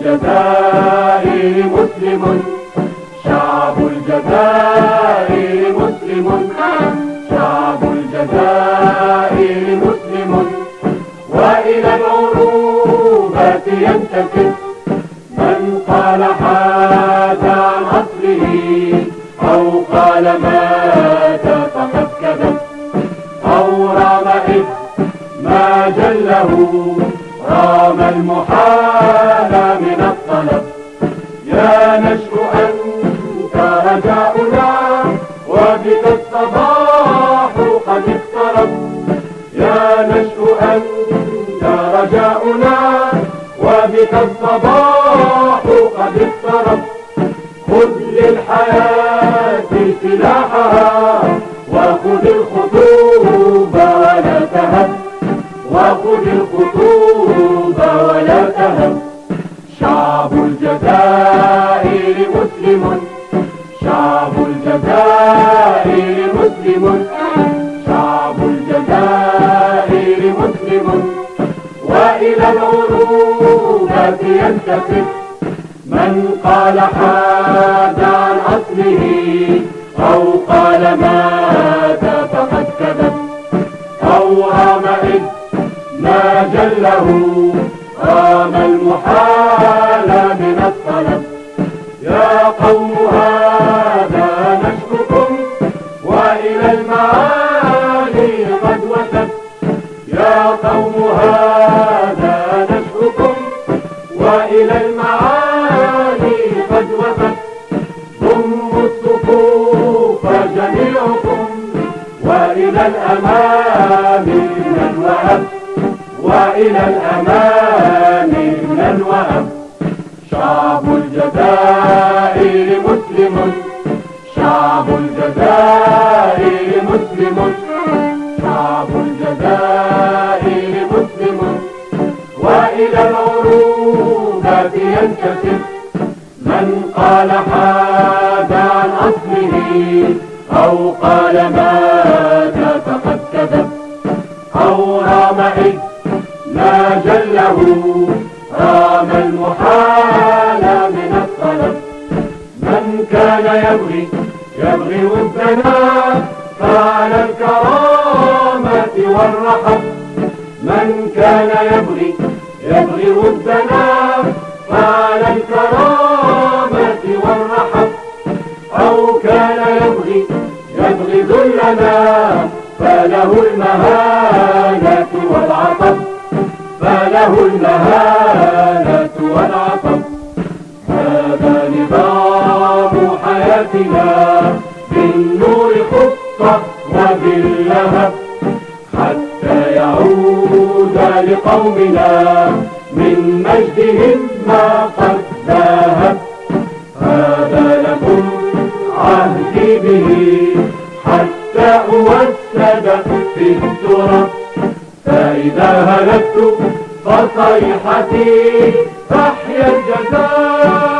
الجزائر مسلم، شعب الجزائر مسلم، شعب الجزائر مسلم، وإلى العروبات ينتسب من قال حاد عن أصله أو قال مات فقد كذب، أو رام إذ ما جله رام المحال من الطلب. يا نشء أنت رجاؤنا وبك الصباح قد اقترب، يا نشء أنت رجاؤنا وبك الصباح قد اقترب. خذ للحياة سلاحها وخذ الخطوب ولا تهب، وخذ الخطوب ولا تهب. شعب الجزائر مسلم، شعب الجزائر مسلم، شعب الجزائر مسلم، وإلى العروبات ينتسب من قال حاد عن أصله أو قال مات فقد كذب، أو رام إذ ما جله رام المحال من الطلب. يا قوم هذا نشككم وإلى المعالي قد وثب، يا قوم هذا نشككم وإلى المعالي قد وثب. ضموا الصفوف جميعكم وإلى الأمام ننوأب، وإلى الأمام ننوأب. شعب الجزائر مسلم، شعب الجزائر مسلم، شعب الجزائر مسلم، وإلى العروبات ينتسب من قال حاد عن أصله أو قال مات فقد كذب، أو رام إذ ما جله رام المحال من الطلب. من كان يبغي ودنا فعلى الكرامة والرحب، من كان يبغي ودنا فعلى الكرامة والرحب، أو كان يبغي ذلنا فله المهانة والعطب، فله المهانة والعطب. هذا نظام حياتنا بالنور خطة وباللهب، حتى يعود لقومنا من مجدهم ما قد ذهب. هذا لكم عهدي به حتى أوسد في التراب، فإذا هلكت فصيحتي تحيا الجزائر.